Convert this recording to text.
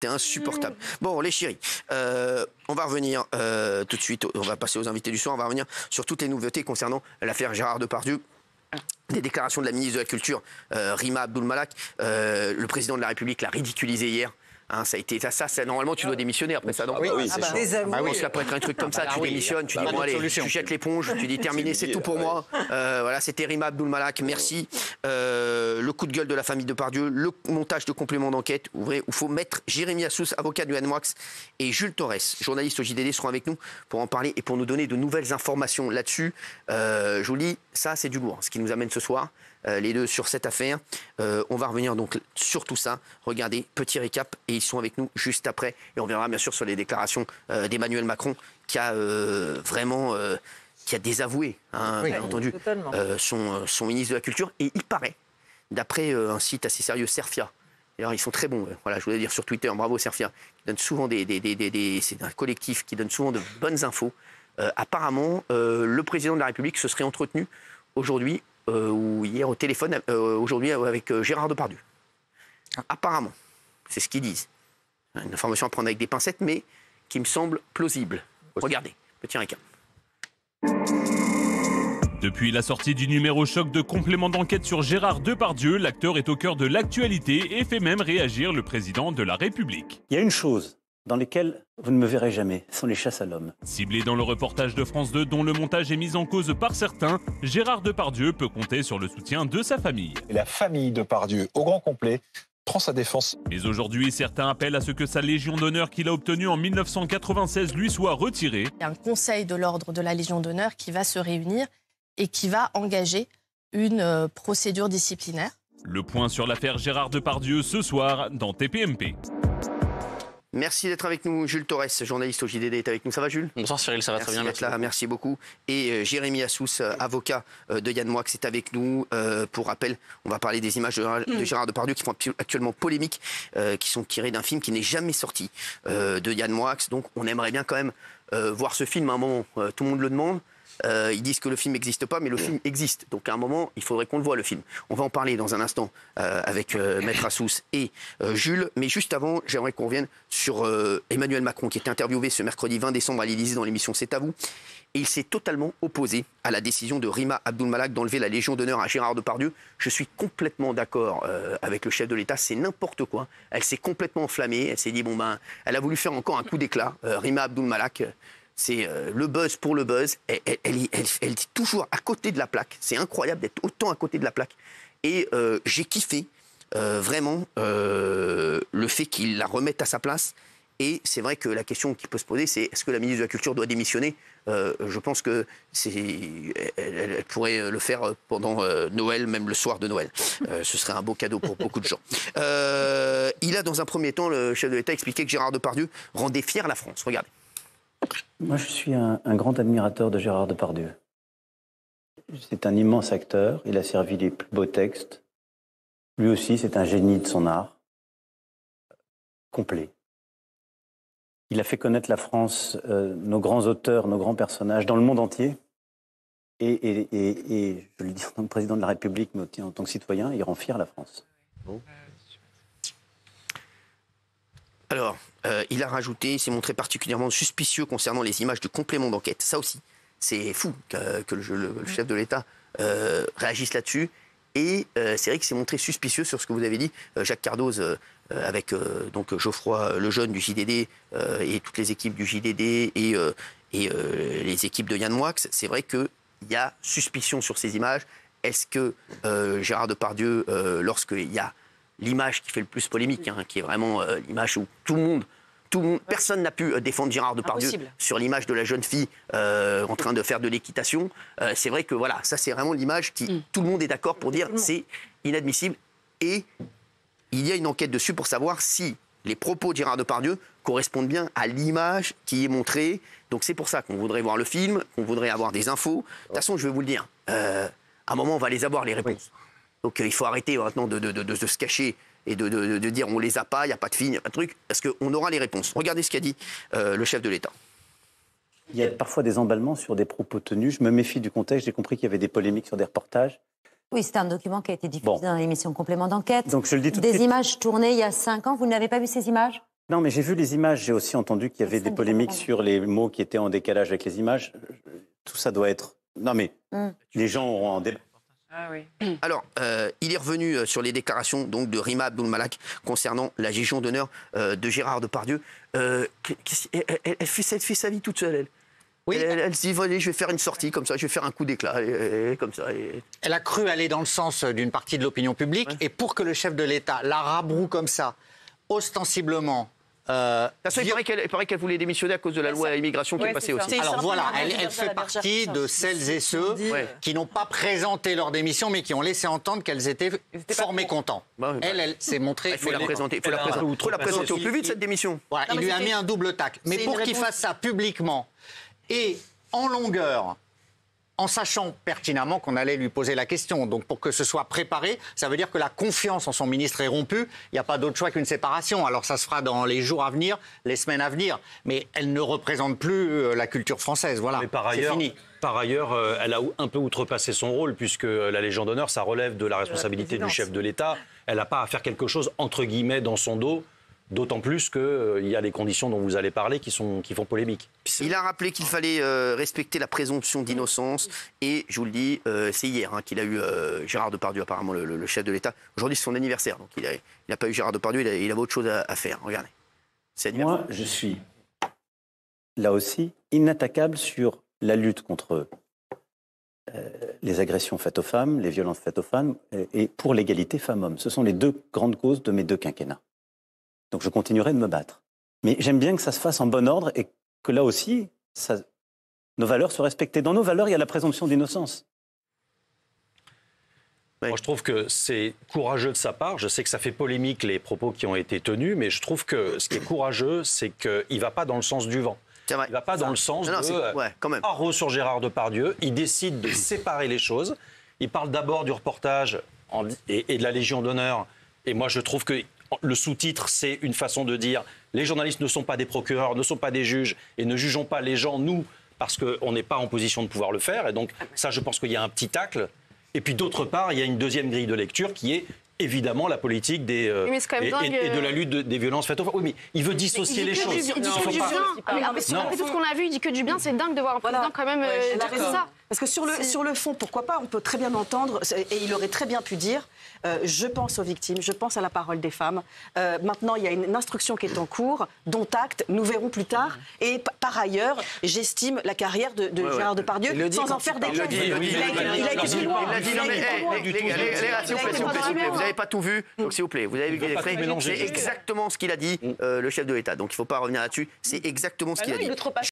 T'es insupportable. Bon, les chéris, on va revenir tout de suite, on va passer aux invités du soir, on va revenir sur toutes les nouveautés concernant l'affaire Gérard Depardieu. Des déclarations de la ministre de la Culture, Rima Abdul-Malak. Le président de la République l'a ridiculisé hier. Hein, ça a été ça, normalement tu dois démissionner après ça, non? Oui, c'est Je pense qu'après être un truc comme ça, tu démissionnes, tu dis bon allez, tu jettes l'éponge, tu dis terminé, c'est tout pour moi. Voilà, c'était Rima Abdul-Malak, merci. Le coup de gueule de la famille Depardieu, le montage de compléments d'enquête, où il faut mettre Jérémy Assous, avocat du Yann Moix, et Jules Torres, journaliste au JDD, seront avec nous pour en parler et pour nous donner de nouvelles informations là-dessus. Je vous dis, ça c'est du lourd, ce qui nous amène ce soir. Les deux sur cette affaire. On va revenir donc sur tout ça. Regardez, petit récap, et ils sont avec nous juste après. Et on verra bien sûr sur les déclarations d'Emmanuel Macron qui a vraiment qui a désavoué, hein, bien entendu, son ministre de la Culture. Et il paraît, d'après un site assez sérieux, Cerfia. Alors ils sont très bons. Voilà, je voulais dire sur Twitter, bravo Cerfia. Qui donne souvent c'est un collectif qui donne souvent de bonnes infos. Apparemment, le président de la République se serait entretenu aujourd'hui ou hier au téléphone, aujourd'hui avec Gérard Depardieu. Apparemment, c'est ce qu'ils disent. Une information à prendre avec des pincettes, mais qui me semble plausible. Regardez, petit récap. Depuis la sortie du numéro choc de complément d'enquête sur Gérard Depardieu, l'acteur est au cœur de l'actualité et fait même réagir le président de la République. Il y a une chose dans lesquelles vous ne me verrez jamais, ce sont les chasses à l'homme. Ciblé dans le reportage de France 2 dont le montage est mis en cause par certains, Gérard Depardieu peut compter sur le soutien de sa famille. Et la famille Depardieu, au grand complet, prend sa défense. Mais aujourd'hui, certains appellent à ce que sa Légion d'honneur qu'il a obtenue en 1996 lui soit retirée. Il y a un conseil de l'ordre de la Légion d'honneur qui va se réunir et qui va engager une procédure disciplinaire. Le point sur l'affaire Gérard Depardieu ce soir dans TPMP. Merci d'être avec nous, Jules Torres, journaliste au JDD, est avec nous. Ça va, Jules? Bonsoir Cyril, ça va très bien, merci. Merci beaucoup. Et Jérémy Assous, avocat de Yann Moix, est avec nous. Pour rappel, on va parler des images de Gérard Depardieu qui font actuellement polémique, qui sont tirées d'un film qui n'est jamais sorti de Yann Moix. Donc on aimerait bien quand même voir ce film à un moment. Tout le monde le demande. Ils disent que le film n'existe pas, mais le film existe. Donc à un moment, il faudrait qu'on le voit, le film. On va en parler dans un instant avec Maître Assous et Jules. Mais juste avant, j'aimerais qu'on revienne sur Emmanuel Macron, qui était interviewé ce mercredi 20 décembre à l'Élysée dans l'émission C'est à vous. Et il s'est totalement opposé à la décision de Rima Abdul-Malak d'enlever la Légion d'honneur à Gérard Depardieu. Je suis complètement d'accord avec le chef de l'État, c'est n'importe quoi. Elle s'est complètement enflammée, elle s'est dit, bon ben, elle a voulu faire encore un coup d'éclat. Rima Abdul-Malak... C'est le buzz pour le buzz. Elle est toujours à côté de la plaque. C'est incroyable d'être autant à côté de la plaque. Et j'ai kiffé vraiment le fait qu'il la remette à sa place. Et c'est vrai que la question qui peut se poser, c'est est-ce que la ministre de la Culture doit démissionner? Je pense que elle pourrait le faire pendant Noël, même le soir de Noël. Ce serait un beau cadeau pour beaucoup de gens. Il a, dans un premier temps, le chef de l'État expliqué que Gérard Depardieu rendait fière la France. Regardez. Moi, je suis un grand admirateur de Gérard Depardieu. C'est un immense acteur, il a servi les plus beaux textes. Lui aussi, c'est un génie de son art, complet. Il a fait connaître la France, nos grands auteurs, nos grands personnages, dans le monde entier. Et je le dis en tant que président de la République, mais aussi en tant que citoyen, il rend fier la France. Bon. Alors, il a rajouté, il s'est montré particulièrement suspicieux concernant les images de complément d'enquête. Ça aussi, c'est fou que le chef de l'État réagisse là-dessus. Et c'est vrai qu'il s'est montré suspicieux sur ce que vous avez dit, Jacques Cardoz, avec donc Geoffroy Lejeune du JDD et toutes les équipes du JDD et les équipes de Yann Moix. C'est vrai qu'il y a suspicion sur ces images. Est-ce que Gérard Depardieu, lorsqu'il y a l'image qui fait le plus polémique, hein, qui est vraiment l'image où tout le monde, personne n'a pu défendre Gérard Depardieu sur l'image de la jeune fille en train de faire de l'équitation. C'est vrai que voilà, ça c'est vraiment l'image qui, tout le monde est d'accord pour dire c'est inadmissible. Et il y a une enquête dessus pour savoir si les propos de Gérard Depardieu correspondent bien à l'image qui est montrée. Donc c'est pour ça qu'on voudrait voir le film, qu'on voudrait avoir des infos. De toute façon, je vais vous le dire, à un moment on va les avoir, les réponses. Oui. Donc il faut arrêter maintenant de se cacher et de dire on les a pas, il n'y a pas de film, il n'y a pas de truc, parce qu'on aura les réponses. Regardez ce qu'a dit le chef de l'État. Il y a parfois des emballements sur des propos tenus. Je me méfie du contexte. J'ai compris qu'il y avait des polémiques sur des reportages. Oui, c'est un document qui a été diffusé dans l'émission Complément d'enquête. Donc je le dis tout de suite. Des images tournées il y a 5 ans. Vous n'avez pas vu ces images? Non, mais j'ai vu les images. J'ai aussi entendu qu'il y avait des polémiques sur les mots qui étaient en décalage avec les images. Tout ça doit être... Non, mais les gens auront en débat. Ah oui. Alors, il est revenu sur les déclarations donc, de Rima Abdul-Malak concernant la Légion d'honneur de Gérard Depardieu. Elle fait sa vie toute seule, elle. Oui. Elle se dit, allez, je vais faire une sortie comme ça, je vais faire un coup d'éclat, comme ça. Elle a cru aller dans le sens d'une partie de l'opinion publique, et pour que le chef de l'État la rabroue comme ça, ostensiblement... il paraît qu'elle voulait démissionner à cause de la loi immigration qui est passée aussi. Alors voilà, elle fait partie de celles et ceux qui n'ont pas présenté leur démission, mais qui ont laissé entendre qu'elles étaient fort mécontents. Elle s'est montrée... Il faut la présenter au plus vite, cette démission. Voilà, il lui a mis un double tacle. Mais pour qu'il fasse ça publiquement et en longueur, en sachant pertinemment qu'on allait lui poser la question. Donc pour que ce soit préparé, ça veut dire que la confiance en son ministre est rompue. Il n'y a pas d'autre choix qu'une séparation. Alors ça se fera dans les jours à venir, les semaines à venir. Mais elle ne représente plus la culture française. Voilà, c'est fini. Par ailleurs, elle a un peu outrepassé son rôle, puisque la Légion d'honneur, ça relève de la responsabilité du chef de l'État. Elle n'a pas à faire quelque chose, entre guillemets, dans son dos. D'autant plus qu'il y a les conditions dont vous allez parler qui font polémique. Il a rappelé qu'il fallait respecter la présomption d'innocence. Et je vous le dis, c'est hier qu'il a eu Gérard Depardieu, apparemment le chef de l'État. Aujourd'hui, c'est son anniversaire. Donc il n'a pas eu Gérard Depardieu, il avait autre chose à faire. Regardez. Moi, je suis là aussi inattaquable sur la lutte contre les agressions faites aux femmes, les violences faites aux femmes et pour l'égalité femmes-hommes. Ce sont les deux grandes causes de mes deux quinquennats. Donc je continuerai de me battre. Mais j'aime bien que ça se fasse en bon ordre et que là aussi, nos valeurs soient respectées. Dans nos valeurs, il y a la présomption d'innocence. Moi, je trouve que c'est courageux de sa part. Je sais que ça fait polémique les propos qui ont été tenus, mais je trouve que ce qui est courageux, c'est qu'il ne va pas dans le sens du vent. Il ne va pas dans le sens de haro sur Gérard Depardieu. Il décide de séparer les choses. Il parle d'abord du reportage et de la Légion d'honneur. Et moi, je trouve que le sous-titre, c'est une façon de dire les journalistes ne sont pas des procureurs, ne sont pas des juges et ne jugeons pas les gens, nous, parce qu'on n'est pas en position de pouvoir le faire. Et donc, ça, je pense qu'il y a un petit tacle. Et puis, d'autre part, il y a une deuxième grille de lecture qui est évidemment la politique et de la lutte des violences faites aux femmes. Oui, mais il veut dissocier les choses. Il dit que du bien. Après tout ce qu'on a vu, il dit que du bien. C'est dingue de voir un président quand même dire ça. Parce que sur le fond, pourquoi pas, on peut très bien entendre, et il aurait très bien pu dire, je pense aux victimes, je pense à la parole des femmes. Maintenant, il y a une instruction qui est en cours, dont acte, nous verrons plus tard. Et par ailleurs, j'estime la carrière de Gérard Depardieu sans en faire des caisses. Il a été plus loin. S'il vous plaît, vous n'avez pas tout vu, donc s'il vous plaît, vous avez vu c'est exactement ce qu'il a dit, le chef de l'État. Donc il ne faut pas revenir là-dessus, c'est exactement ce qu'il a dit.